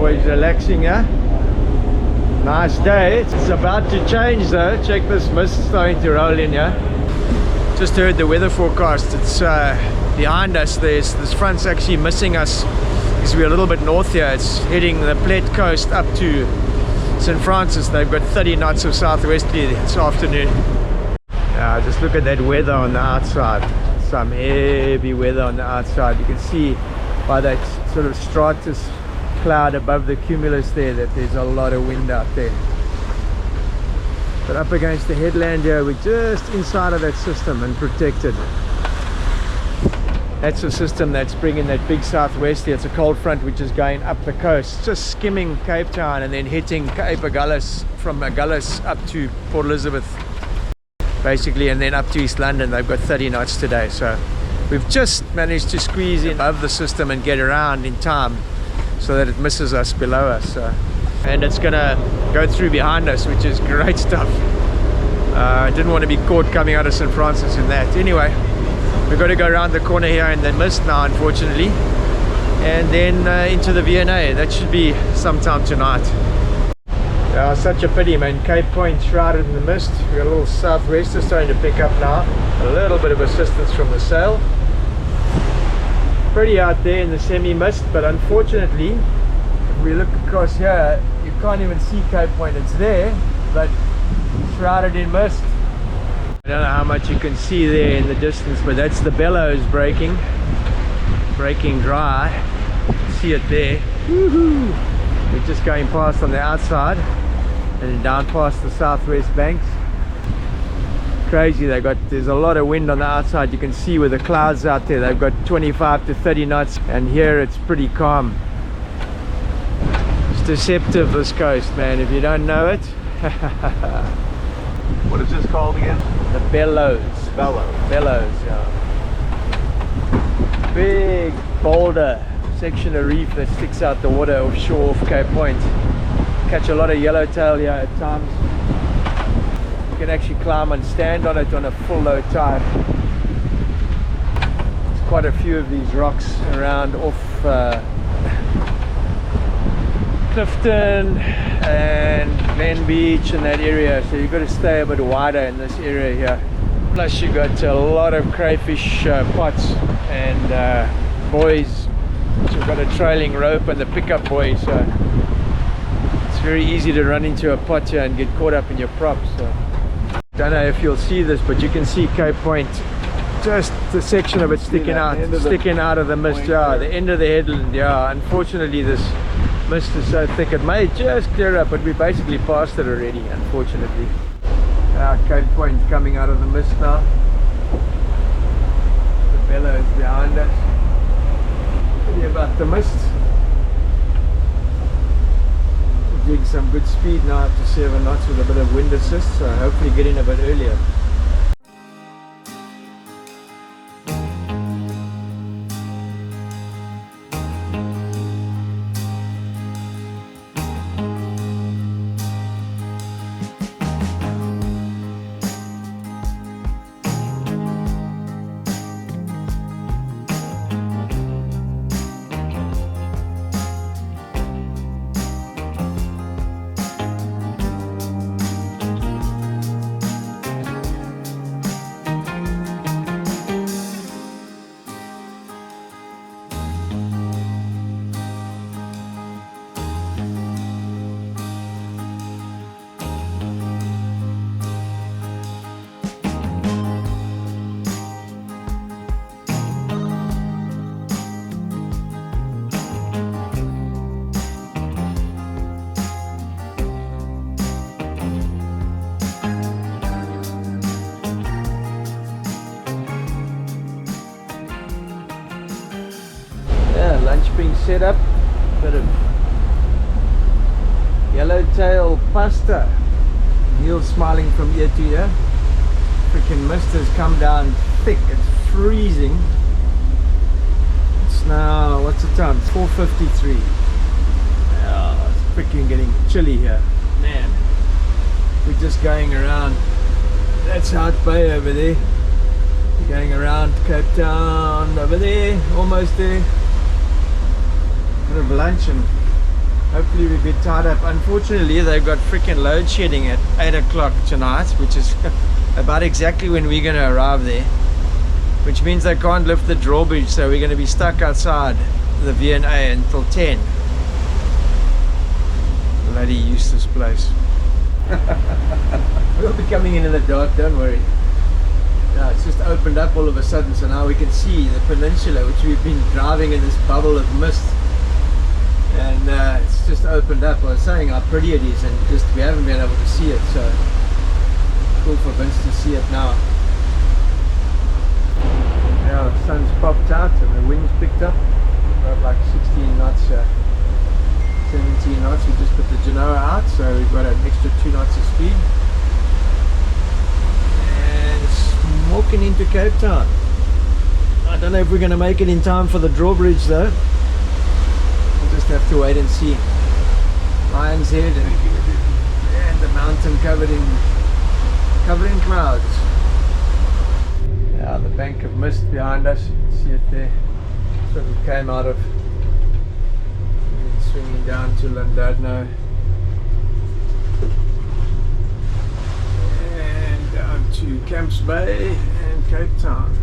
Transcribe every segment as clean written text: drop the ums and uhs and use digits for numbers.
Boys relaxing, yeah? Nice day. It's about to change though. Check this mist starting to roll in, yeah? Just heard the weather forecast. It's behind us. This front's actually missing us because we're a little bit north here. It's heading the Plate coast up to St. Francis. They've got 30 knots of southwesterly this afternoon. Just look at that weather on the outside. Some heavy weather on the outside. You can see by that sort of stratus cloud above the cumulus there that there's a lot of wind out there. But up against the headland here, we're just inside of that system and protected. That's the system that's bringing that big southwesterly. It's a cold front which is going up the coast, just skimming Cape Town and then hitting Cape Agulhas, from Agulhas up to Port Elizabeth basically, and then up to East London. They've got 30 knots today, so we've just managed to squeeze in above the system and get around in time so that it misses us below us. And it's gonna go through behind us, which is great stuff. I didn't want to be caught coming out of St. Francis in that. Anyway, we've got to go around the corner here in the mist now, unfortunately, and then into the V&A. That should be sometime tonight. Yeah, such a pity, man. Cape Point shrouded in the mist. We've got a little southwester starting to pick up now. A little bit of assistance from the sail. Pretty out there in the semi-mist, but unfortunately, if we look across here, you can't even see Cape Point. It's there, but shrouded in mist. I don't know how much you can see there in the distance, but that's the bellows breaking dry. See it there. Woohoo! We're just going past on the outside and down past the southwest banks. Crazy. There's a lot of wind on the outside. You can see with the clouds out there, they've got 25 to 30 knots, and here it's pretty calm. It's deceptive, this coast, man, if you don't know it. What is this called again? The bellows. Bellows, yeah. Big boulder section of reef that sticks out the water offshore off Cape Point. Catch a lot of yellowtail here at times. You can actually climb and stand on it on a full low tide. There's quite a few of these rocks around off Clifton and Glen Beach and that area, so you've got to stay a bit wider in this area here. Plus you got a lot of crayfish pots and buoys. So we've got a trailing rope and the pickup buoy, so it's very easy to run into a pot here and get caught up in your props. So don't know if you'll see this, but you can see Cape Point, just the section of it sticking out of the mist. Yeah, the end of the headland. Yeah, unfortunately this mist is so thick it may just clear up, but we basically passed it already, unfortunately. Cape Point coming out of the mist now. The bellows behind us. Pretty about the mist. We're getting some good speed now up to 7 knots with a bit of wind assist, so hopefully get in a bit earlier. Lunch being set up, bit of yellowtail pasta. Neil's smiling from ear to ear. Freaking mist has come down thick, it's freezing. It's now, what's the time? It's 4:53. Yeah, it's freaking getting chilly here, man. We're just going around, that's Hout Bay over there. We're going around Cape Town over there, almost there. Bit of lunch and Hopefully we get tied up. Unfortunately, they've got freaking load shedding at 8 o'clock tonight, which is about exactly when we're going to arrive there. Which means they can't lift the drawbridge, so we're going to be stuck outside the V&A until 10. Bloody useless place. We'll be coming in the dark, don't worry. Yeah, it's just opened up all of a sudden, so now we can see the peninsula, which we've been driving in this bubble of mist. And it's just opened up. I was saying how pretty it is, and just we haven't been able to see it, so cool for Vince to see it now. Yeah, the sun's popped out and the wind's picked up. We've got like 16 knots, 17 knots. We just put the Genoa out, so we've got an extra 2 knots of speed. And smoking into Cape Town. I don't know if we're going to make it in time for the drawbridge though. We'll just have to wait and see. Lion's Head and the mountain covered in clouds. Yeah, the bank of mist behind us, you can see it there. That's what we came out of. And swinging down to Llandudno. And down to Camps Bay and Cape Town.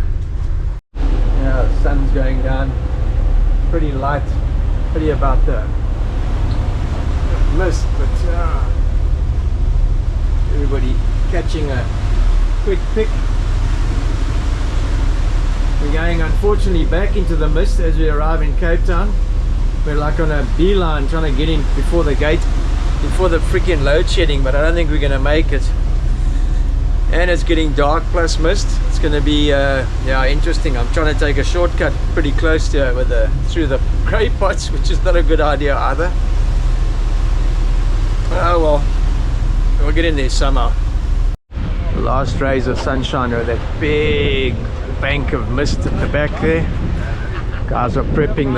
Yeah, the sun's going down. Pretty light. Pretty about the mist, but everybody catching a quick pick. We're going unfortunately back into the mist as we arrive in Cape Town. We're like on a beeline trying to get in before the gate, before the freaking load shedding, but I don't think we're going to make it. And it's getting dark plus mist. It's going to be yeah, interesting. I'm trying to take a shortcut pretty close to through the grey pots, which is not a good idea either. Oh well, we'll get in there somehow. The last rays of sunshine over that big bank of mist at the back there. Guys are prepping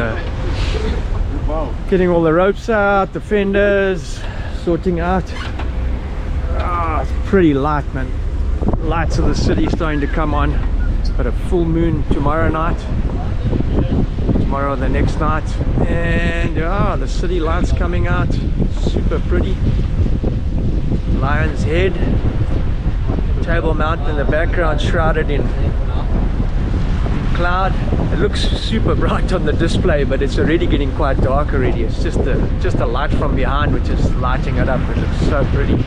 getting all the ropes out, the fenders, sorting out. It's pretty light, man. Lights of the city starting to come on. Got a full moon tomorrow night, tomorrow the next night, and the city lights coming out, super pretty. Lion's Head, Table Mountain in the background, shrouded in cloud. It looks super bright on the display, but it's already getting quite dark already. It's just a light from behind which is lighting it up. It looks so pretty.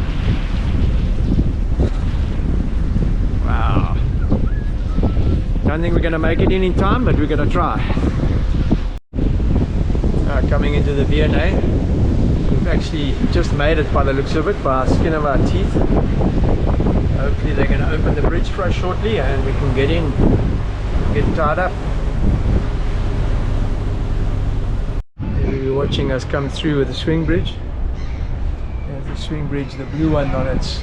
Wow. Don't think we're going to make it in time, but we're going to try. Coming into the V&A. We've actually just made it by the looks of it, by the skin of our teeth. Hopefully they're going to open the bridge for us shortly and we can get in, get tied up. You're watching us come through with the swing bridge. There's the swing bridge, the blue one that's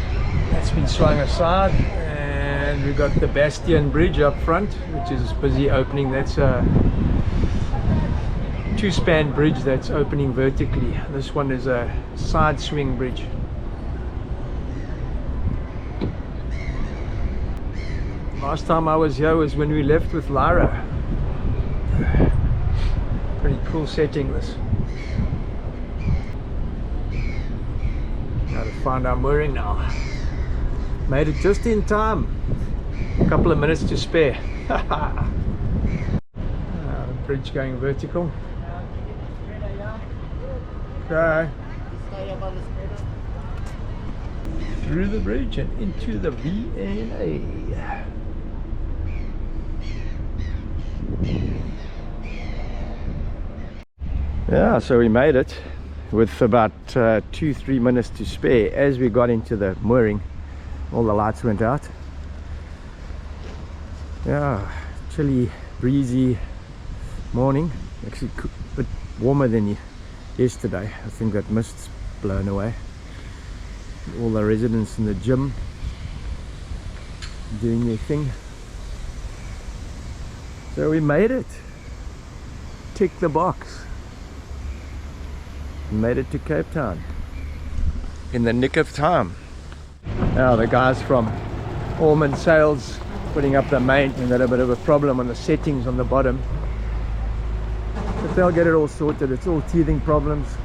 been swung aside. And we've got the Bastion Bridge up front, which is busy opening. That's a 2-span bridge that's opening vertically. This one is a side swing bridge. Last time I was here was when we left with Lyra. Pretty cool setting this. Got to find our mooring now. Made it just in time. A couple of minutes to spare. The bridge going vertical. Okay. Through the bridge and into the V&A. Yeah, so we made it with about 2-3 minutes to spare. As we got into the mooring, all the lights went out. Yeah, chilly, breezy morning. Actually a bit warmer than yesterday. I think that mist's blown away. All the residents in the gym doing their thing. So we made it. Tick the box. Made it to Cape Town in the nick of time. Now the guys from Allman Sales putting up the main, and they had a bit of a problem on the settings on the bottom, but they'll get it all sorted. It's all teething problems.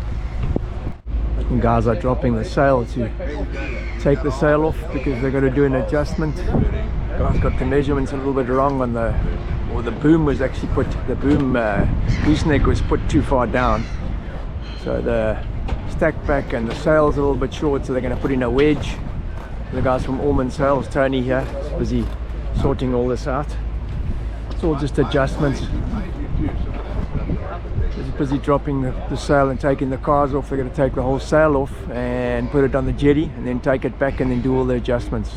And guys are dropping the sail to take the sail off because they're going to do an adjustment. Guys got the measurements a little bit wrong on the boom was actually put, the boom gooseneck was put too far down. So the stack back and the sail's a little bit short, so they're going to put in a wedge. The guys from Allman Sails, Tony here, is busy sorting all this out. It's all just adjustments. He's busy dropping the sail and taking the cars off. They're going to take the whole sail off and put it on the jetty and then take it back and then do all the adjustments.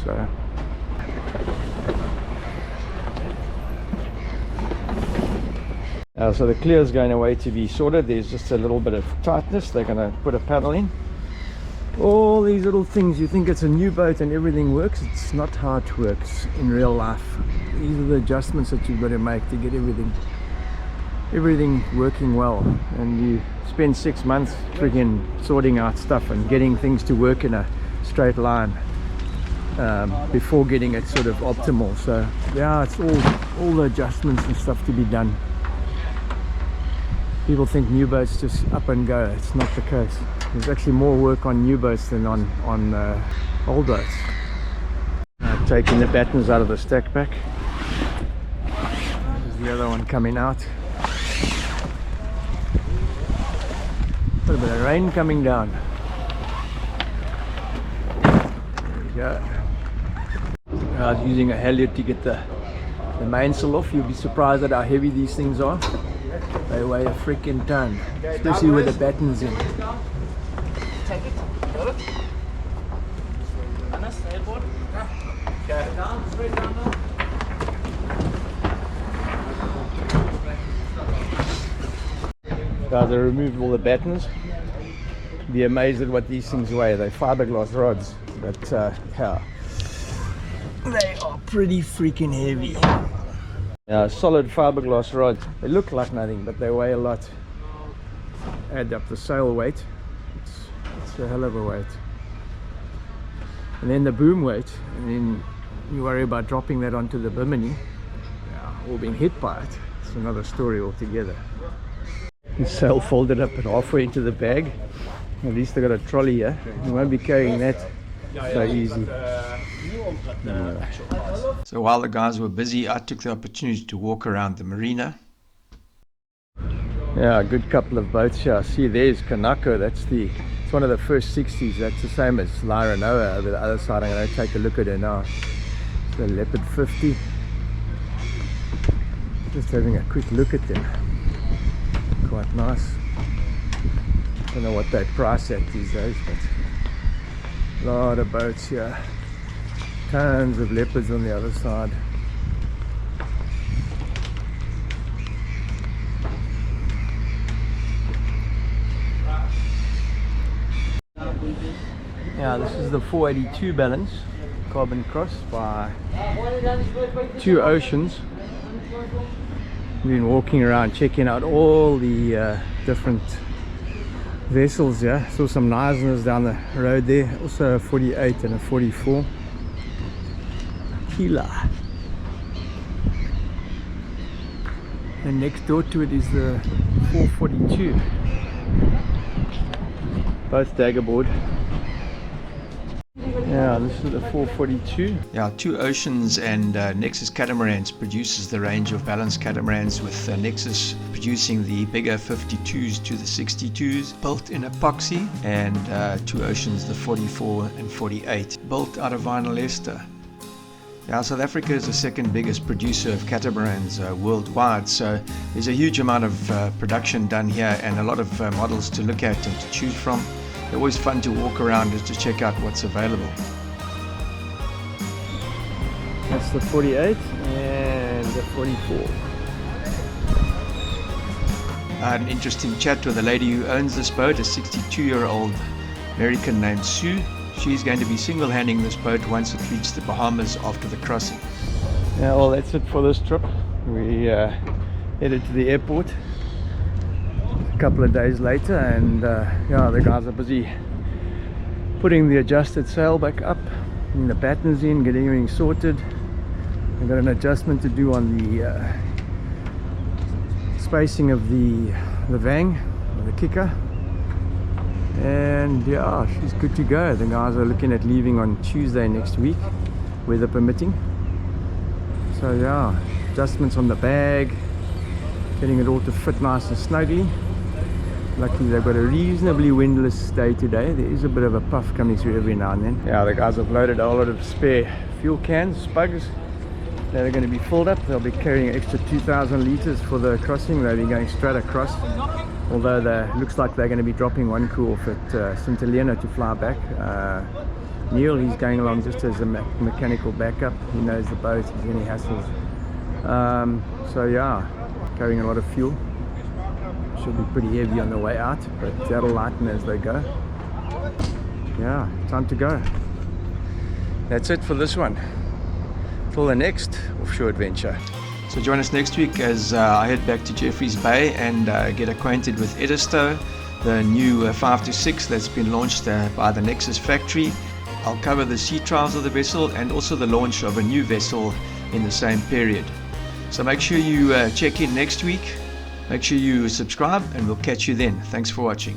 So the clear is going away to be sorted. There's just a little bit of tightness. They're going to put a paddle in. All these little things, you think it's a new boat and everything works. It's not how it works in real life. These are the adjustments that you've got to make to get everything working well. And you spend 6 months freaking sorting out stuff and getting things to work in a straight line before getting it sort of optimal. So yeah, it's all the adjustments and stuff to be done. People think new boats just up and go. It's not the case. There's actually more work on new boats than on old boats. Taking the battens out of the stack back. There's the other one coming out. A little bit of rain coming down. There we go. I was using a halyard to get the mainsail off. You'll be surprised at how heavy these things are. They weigh a freaking ton, especially with the battens in. Take it. Got it. Anna, sailboard. Okay. Down, straight down now. Guys, I removed all the battens. Be amazed at what these things weigh. They're fiberglass rods, but yeah, they are pretty freaking heavy. Solid fiberglass rods. They look like nothing, but they weigh a lot. Add up the sail weight. It's a hell of a weight. And then the boom weight, and then you worry about dropping that onto the bimini, or being hit by it. It's another story altogether. The sail folded up and halfway into the bag. At least I got a trolley here. You won't be carrying that so easy. So while the guys were busy, I took the opportunity to walk around the marina. Yeah, a good couple of boats here. See, there's Kanako. It's one of the first 60s. That's the same as Lyra Noah over the other side. I'm going to take a look at her now. It's the Leopard 50. Just having a quick look at them. Quite nice. Don't know what they price at these days, but a lot of boats here. Tons of leopards on the other side. Yeah, this is the 482 balance, carbon cross by Two Oceans. We've been walking around checking out all the different vessels here. Saw some Neisners down the road there, also a 48 and a 44. Kila. And next door to it is the 442. Both daggerboard. Yeah, this is the 442. Yeah, Two Oceans and Nexus Catamarans produces the range of balanced catamarans, with Nexus producing the bigger 52s to the 62s, built in epoxy, and Two Oceans the 44 and 48, built out of vinyl ester. Now, South Africa is the second biggest producer of catamarans worldwide, so there's a huge amount of production done here and a lot of models to look at and to choose from. They're always fun to walk around and to check out what's available. That's the 48 and the 44. An interesting chat with a lady who owns this boat, a 62-year-old American named Sue. She's going to be single-handling this boat once it reaches the Bahamas after the crossing. Yeah, well, that's it for this trip. We headed to the airport a couple of days later, and yeah, the guys are busy putting the adjusted sail back up, putting the battens in, getting everything sorted. I've got an adjustment to do on the spacing of the vang, or the kicker. And and yeah, she's good to go. The guys are looking at leaving on Tuesday next week, weather permitting. So yeah, adjustments on the bag, getting it all to fit nice and snugly. Luckily they've got a reasonably windless day today. There is a bit of a puff coming through every now and then. Yeah, the guys have loaded a whole lot of spare fuel cans, spugs, that are going to be filled up. They'll be carrying an extra 2,000 litres for the crossing. They'll be going straight across, although looks like they're going to be dropping one crew off at St. Helena to fly back. Neil, he's going along just as a mechanical backup. He knows the boat, if there's any hassles. So yeah, carrying a lot of fuel. Should be pretty heavy on the way out, but that'll lighten as they go. Yeah, time to go. That's it for this one. Till the next offshore adventure. So join us next week as I head back to Jeffreys Bay and get acquainted with Edisto, the new 5-6 that's been launched by the Nexus factory. I'll cover the sea trials of the vessel and also the launch of a new vessel in the same period. So make sure you check in next week. Make sure you subscribe and we'll catch you then. Thanks for watching.